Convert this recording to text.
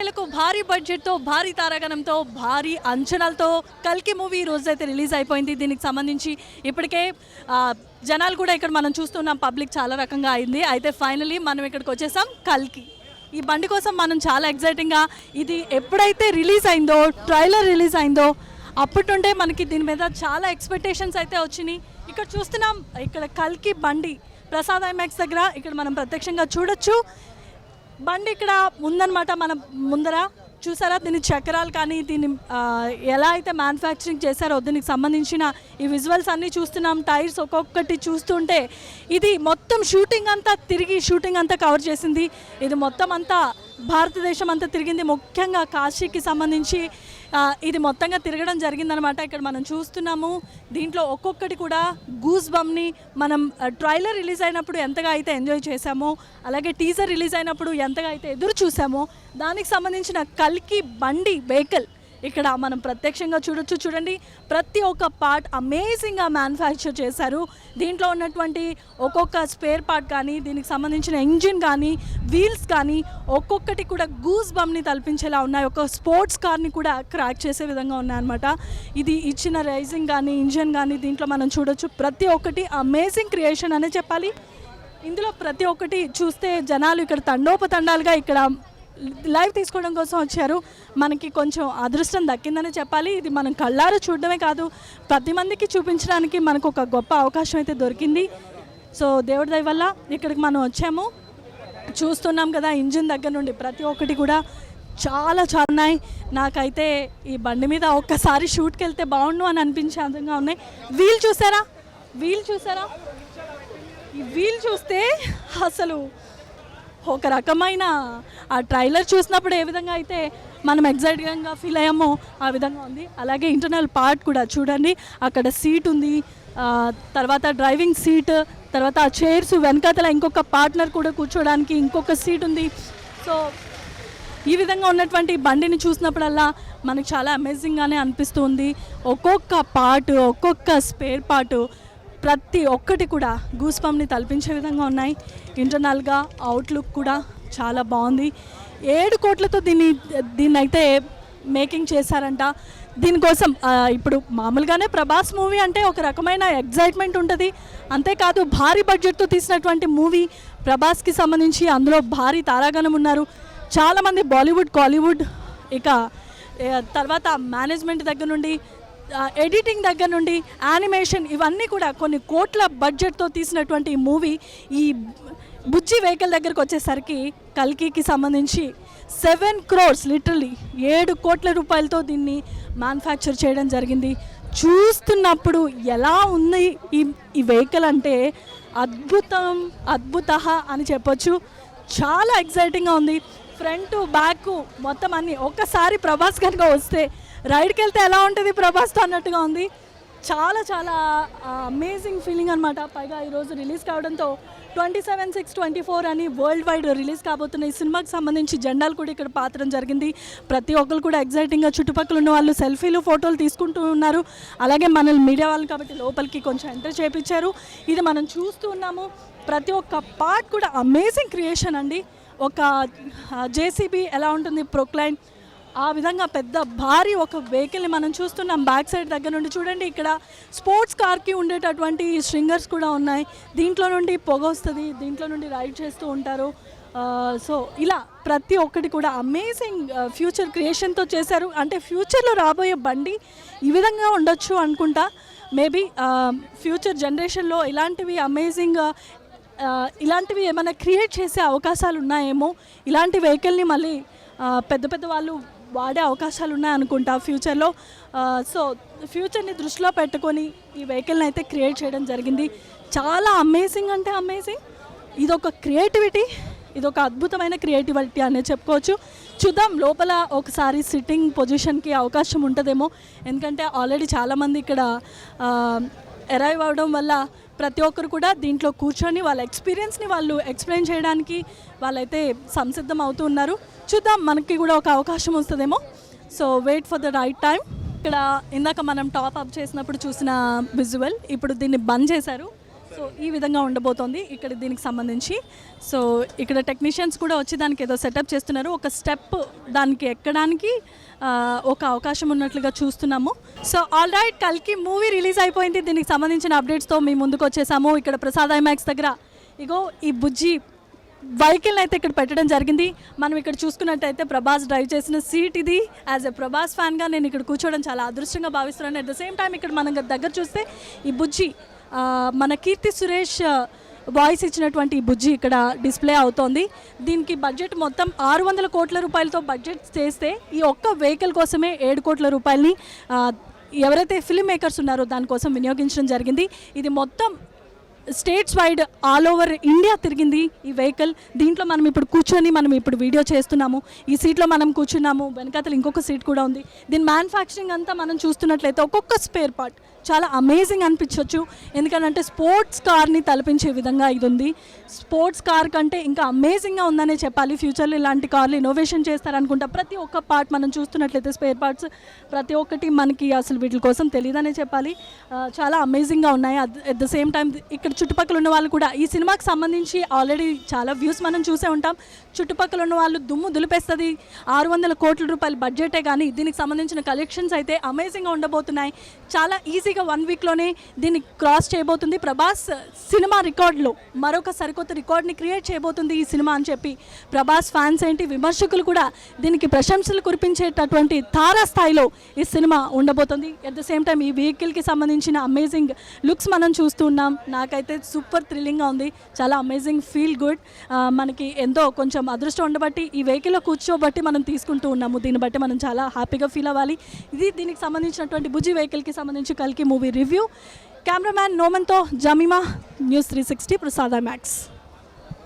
భారీ బడ్జెట్తో భారీ తారాగణంతో భారీ అంచనాలతో కల్కి మూవీ రోజైతే రిలీజ్ అయిపోయింది. దీనికి సంబంధించి ఇప్పటికే జనాలు కూడా ఇక్కడ మనం చూస్తున్నాం, పబ్లిక్ చాలా రకంగా అయింది. అయితే ఫైనలీ మనం ఇక్కడికి వచ్చేసాం కల్కి. ఈ బండి కోసం మనం చాలా ఎగ్జైటింగ్గా, ఇది ఎప్పుడైతే రిలీజ్ అయిందో, ట్రైలర్ రిలీజ్ అయిందో అప్పటి నుండే మనకి దీని మీద చాలా ఎక్స్పెక్టేషన్స్ అయితే వచ్చినాయి. ఇక్కడ చూస్తున్నాం, ఇక్కడ కల్కి బండి ప్రసాద్ ఐమాక్స్ దగ్గర ఇక్కడ మనం ప్రత్యక్షంగా చూడొచ్చు. బండి ఇక్కడ ఉందన్నమాట మన ముందర. చూసారా దీని చక్రాలు కానీ దీన్ని ఎలా అయితే మ్యానుఫ్యాక్చరింగ్ చేశారో దీనికి సంబంధించిన ఈ విజువల్స్ అన్నీ చూస్తున్నాం. టైర్స్ ఒక్కొక్కటి చూస్తుంటే ఇది మొత్తం షూటింగ్ అంతా కవర్ చేసింది. ఇది మొత్తం అంతా భారతదేశం అంతా తిరిగింది. ముఖ్యంగా కాశీకి సంబంధించి ఇది మొత్తంగా తిరగడం జరిగిందనమాట. ఇక్కడ మనం చూస్తున్నాము. దీంట్లో ఒక్కొక్కటి కూడా గూస్ బంప్ని మనం ట్రైలర్ రిలీజ్ అయినప్పుడు ఎంతగా అయితే ఎంజాయ్ చేశామో, అలాగే టీజర్ రిలీజ్ అయినప్పుడు ఎంతగా అయితే ఎదురు చూసామో, దానికి సంబంధించిన కల్కి బండి వెహికల్ ఇక్కడ మనం ప్రత్యక్షంగా చూడొచ్చు. చూడండి, ప్రతి ఒక్క పార్ట్ అమేజింగ్గా మ్యానుఫ్యాక్చర్ చేశారు. దీంట్లో ఉన్నటువంటి ఒక్కొక్క స్పేర్ పార్ట్ కానీ, దీనికి సంబంధించిన ఇంజిన్ కానీ, వీల్స్ కానీ ఒక్కొక్కటి కూడా గూస్ బంప్ని తలపించేలా ఉన్నాయి. ఒక స్పోర్ట్స్ కార్ని కూడా క్రాక్ చేసే విధంగా ఉన్నాయన్నమాట. ఇది ఇచ్చిన రైజింగ్ కానీ, ఇంజిన్ కానీ దీంట్లో మనం చూడొచ్చు. ప్రతి ఒక్కటి అమేజింగ్ క్రియేషన్ అనే చెప్పాలి. ఇందులో ప్రతి ఒక్కటి చూస్తే జనాలు ఇక్కడ తండోపతండాలుగా ఇక్కడ లైవ్ తీసుకోవడం కోసం వచ్చారు. మనకి కొంచెం అదృష్టం దక్కిందని చెప్పాలి. ఇది మనం కళ్ళారా చూడడమే కాదు, 10 మందికి చూపించడానికి మనకు ఒక గొప్ప అవకాశం అయితే దొరికింది. సో దేవుడి దయ వల్ల ఇక్కడికి మనం వచ్చాము. చూస్తున్నాం కదా, ఇంజిన్ దగ్గర నుండి ప్రతి ఒక్కటి కూడా చాలా ఉన్నాయి. నాకైతే ఈ బండి మీద ఒక్కసారి షూట్కి వెళ్తే బాగుండు అని అనిపించే విధంగా ఉన్నాయి. వీల్ చూసారా, ఈ వీల్ చూస్తే అసలు ఒక రకమైన ఆ ట్రైలర్ చూసినప్పుడు ఏ విధంగా అయితే మనం ఎగ్జైటింగ్గా ఫీల్ అయ్యామో ఆ విధంగా ఉంది. అలాగే ఇంటర్నల్ పార్ట్ కూడా చూడండి, అక్కడ సీట్ ఉంది, తర్వాత డ్రైవింగ్ సీట్, తర్వాత ఆ చైర్స్ వెనకాతల ఇంకొక పార్ట్నర్ కూడా కూర్చోడానికి ఇంకొక సీట్ ఉంది. సో ఈ విధంగా ఉన్నటువంటి బండిని చూసినప్పుడల్లా మనకు చాలా అమేజింగ్గానే అనిపిస్తుంది. ఒక్కొక్క పార్ట్, ఒక్కొక్క స్పేర్ పార్ట్ ప్రతి ఒక్కటి కూడా గూస్ బంప్ని తలపించే విధంగా ఉన్నాయి. ఇంటర్నల్గా అవుట్లుక్ కూడా చాలా బాగుంది. 7 కోట్లతో దీన్ని అయితే మేకింగ్ చేశారంట. దీనికోసం ఇప్పుడు మామూలుగానే ప్రభాస్ మూవీ అంటే ఒక రకమైన ఎగ్జైట్మెంట్ ఉంటుంది. అంతేకాదు భారీ బడ్జెట్తో తీసినటువంటి మూవీ ప్రభాస్కి సంబంధించి అందులో భారీ తారాగణం ఉన్నారు. చాలామంది బాలీవుడ్, కాలీవుడ్, ఇక తర్వాత మేనేజ్మెంట్ దగ్గర నుండి, ఎడిటింగ్ దగ్గర నుండి, యానిమేషన్, ఇవన్నీ కూడా కొన్ని కోట్ల బడ్జెట్తో తీసినటువంటి మూవీ ఈ బుజ్జి వెహికల్ దగ్గరకు వచ్చేసరికి కల్కికి సంబంధించి 7 crores, లిటరలీ 7 కోట్ల రూపాయలతో దీన్ని మ్యానుఫ్యాక్చర్ చేయడం జరిగింది. చూస్తున్నప్పుడు ఎలా ఉంది ఈ వెహికల్ అంటే అద్భుత అని చెప్పొచ్చు. చాలా ఎగ్జైటింగ్గా ఉంది. ఫ్రంట్ బ్యాక్ మొత్తం అన్నీ. ఒక్కసారి ప్రభాస్ కనుక వస్తే రైడ్కి వెళ్తే ఎలా ఉంటుంది ప్రభాస్తో అన్నట్టుగా ఉంది. చాలా అమేజింగ్ ఫీలింగ్ అనమాట. పైగా ఈరోజు రిలీజ్ కావడంతో 27/6/24 అని వరల్డ్ వైడ్ రిలీజ్ కాబోతున్న ఈ సినిమాకి సంబంధించి జెండాలు కూడా ఇక్కడ పాతడం జరిగింది. ప్రతి ఒక్కరు కూడా ఎగ్జైటింగ్గా చుట్టుపక్కల ఉన్న వాళ్ళు సెల్ఫీలు, ఫోటోలు తీసుకుంటూ ఉన్నారు. అలాగే మనల్ని మీడియా వాళ్ళు కాబట్టి లోపలికి కొంచెం ఎంటర్ చేయించారు. ఇది మనం చూస్తూ ఉన్నాము. ప్రతి ఒక్క పార్ట్ కూడా అమేజింగ్ క్రియేషన్ అండి. ఒక జేసీబీ ఎలా ఉంటుంది, ప్రొక్లైన్, ఆ విధంగా పెద్ద భారీ ఒక వెహికల్ని మనం చూస్తున్నాం. బ్యాక్ సైడ్ దగ్గర నుండి చూడండి, ఇక్కడ స్పోర్ట్స్ కార్కి ఉండేటటువంటి స్ట్రింగర్స్ కూడా ఉన్నాయి. దీంట్లో నుండి పొగ వస్తుంది, దీంట్లో నుండి రైడ్ చేస్తూ ఉంటారు. సో ఇలా ప్రతి ఒక్కటి కూడా అమేజింగ్ ఫ్యూచర్ క్రియేషన్తో చేశారు. అంటే ఫ్యూచర్లో రాబోయే బండి ఈ విధంగా ఉండొచ్చు అనుకుంటా. మేబీ ఫ్యూచర్ జనరేషన్లో ఇలాంటివి అమేజింగ్ ఇలాంటివి ఏమైనా క్రియేట్ చేసే అవకాశాలు ఉన్నాయేమో. ఇలాంటి వెహికల్ని మళ్ళీ పెద్ద వాళ్ళు వాడే అవకాశాలు ఉన్నాయనుకుంటా ఫ్యూచర్లో. సో ఫ్యూచర్ని దృష్టిలో పెట్టుకొని ఈ వెహికల్ని అయితే క్రియేట్ చేయడం జరిగింది. చాలా అమేజింగ్ అంటే అమేజింగ్. ఇదొక క్రియేటివిటీ, ఇదొక అద్భుతమైన క్రియేటివిటీ అనే చెప్పుకోవచ్చు. చూద్దాం లోపల ఒకసారి సిట్టింగ్ పొజిషన్కి అవకాశం ఉంటుందేమో. ఎందుకంటే ఆల్రెడీ చాలామంది ఇక్కడ అరైవ్ అవ్వడం వల్ల ప్రతి ఒక్కరు కూడా దీంట్లో కూర్చొని వాళ్ళ ఎక్స్పీరియన్స్ని వాళ్ళు ఎక్స్ప్లెయిన్ చేయడానికి వాళ్ళైతే సంసిద్ధం అవుతూ ఉన్నారు. చూద్దాం మనకి కూడా ఒక అవకాశం వస్తుందేమో. So wait for the right time. ఇక్కడ ఇందాక మనం టాప్ అప్ చేసినప్పుడు చూసిన విజువల్ ఇప్పుడు దీన్ని బంద్ చేశారు. సో ఈ విధంగా ఉండబోతోంది ఇక్కడ దీనికి సంబంధించి. సో ఇక్కడ టెక్నీషియన్స్ కూడా వచ్చి దానికి ఏదో సెటప్ చేస్తున్నారు. ఒక స్టెప్ దానికి ఎక్కడానికి ఒక అవకాశం ఉన్నట్లుగా చూస్తున్నాము. సో ఆల్ రైట్, కల్కి మూవీ రిలీజ్ అయిపోయింది. దీనికి సంబంధించిన అప్డేట్స్తో మీ ముందుకు వచ్చేసాము. ఇక్కడ ప్రసాద్ ఐమాక్స్ దగ్గర ఇగో ఈ బుజ్జి వెహికల్ని అయితే ఇక్కడ పెట్టడం జరిగింది. మనం ఇక్కడ చూసుకున్నట్టయితే ప్రభాస్ డ్రైవ్ చేసిన సీట్ ఇది. యాజ్ ఎ ప్రభాస్ ఫ్యాన్గా నేను ఇక్కడ కూర్చోవడం చాలా అదృష్టంగా భావిస్తున్నాను. అట్ ద సేమ్ టైం ఇక్కడ మనం దగ్గర చూస్తే ఈ బుజ్జి మన కీర్తి సురేష్ వాయిస్ ఇచ్చినటువంటి ఈ బుజ్జి ఇక్కడ డిస్ప్లే అవుతోంది. దీనికి బడ్జెట్ మొత్తం 600 కోట్ల రూపాయలతో బడ్జెట్ చేస్తే ఈ ఒక్క వెహికల్ కోసమే 7 కోట్ల రూపాయలని ఎవరైతే ఫిల్మ్ మేకర్స్ ఉన్నారో దానికోసం వినియోగించడం జరిగింది. ఇది మొత్తం states wide all over India తిరిగింది ఈ వెహికల్. దీంట్లో మనం ఇప్పుడు వీడియో చేస్తున్నాము. ఈ సీట్లో మనం కూర్చున్నాము. వెనకాతలు ఇంకొక సీట్ కూడా ఉంది. దీని మ్యానుఫ్యాక్చరింగ్ అంతా మనం చూస్తున్నట్లయితే ఒక్కొక్క స్పేర్ పార్ట్ చాలా అమేజింగ్ అనిపించవచ్చు. ఎందుకంటే స్పోర్ట్స్ కార్ని తలపించే విధంగా ఇది ఉంది. స్పోర్ట్స్ కార్ కంటే ఇంకా అమేజింగ్గా ఉందనే చెప్పాలి. ఫ్యూచర్లో ఇలాంటి కార్లు ఇన్నోవేషన్ చేస్తారనుకుంటా. ప్రతి ఒక్క పార్ట్ మనం చూస్తున్నట్లయితే స్పేర్ పార్ట్స్ ప్రతి ఒక్కటి మనకి అసలు వీటి కోసం తెలియదనే చెప్పాలి. చాలా అమేజింగ్గా ఉన్నాయి. అట్ ద సేమ్ టైం ఇక్కడ చుట్టుపక్కల ఉన్న వాళ్ళు కూడా ఈ సినిమాకి సంబంధించి ఆల్రెడీ చాలా వ్యూస్ మనం చూసే ఉంటాం. చుట్టుపక్కల ఉన్న వాళ్ళు దుమ్ము దులిపేస్తుంది. 600 కోట్ల రూపాయల బడ్జెటే కానీ దీనికి సంబంధించిన కలెక్షన్స్ అయితే అమేజింగ్గా ఉండబోతున్నాయి. చాలా ఈజీగా 1 వీక్లోనే దీన్ని క్రాస్ చేయబోతుంది. ప్రభాస్ సినిమా రికార్డులో మరొక సరికొత్త రికార్డ్ని క్రియేట్ చేయబోతుంది ఈ సినిమా అని చెప్పి ప్రభాస్ ఫ్యాన్స్ ఏంటి విమర్శకులు కూడా దీనికి ప్రశంసలు కురిపించేటటువంటి తారా స్థాయిలో ఈ సినిమా ఉండబోతుంది. అట్ ద సేమ్ టైం ఈ వెహికల్కి సంబంధించిన అమేజింగ్ లుక్స్ మనం చూస్తూ ఉన్నాం. నాకైతే సూపర్ థ్రిల్లింగ్గా ఉంది. చాలా అమేజింగ్, ఫీల్ గుడ్. మనకి ఎంతో కొంచెం అదృష్టం ఉండబట్టి ఈ వెహికల్లో కూర్చోబట్టి మనం తీసుకుంటూ ఉన్నాము. దీన్ని బట్టి మనం చాలా హ్యాపీగా ఫీల్ అవ్వాలి. ఇది దీనికి సంబంధించినటువంటి బుజ్జి వెహికల్కి సంబంధించి కల్కి మూవీ రివ్యూ. కెమెరామ్యాన్ నోమన్తో జమీమా, న్యూస్ 360 ప్రసాద్ ఐమాక్స్.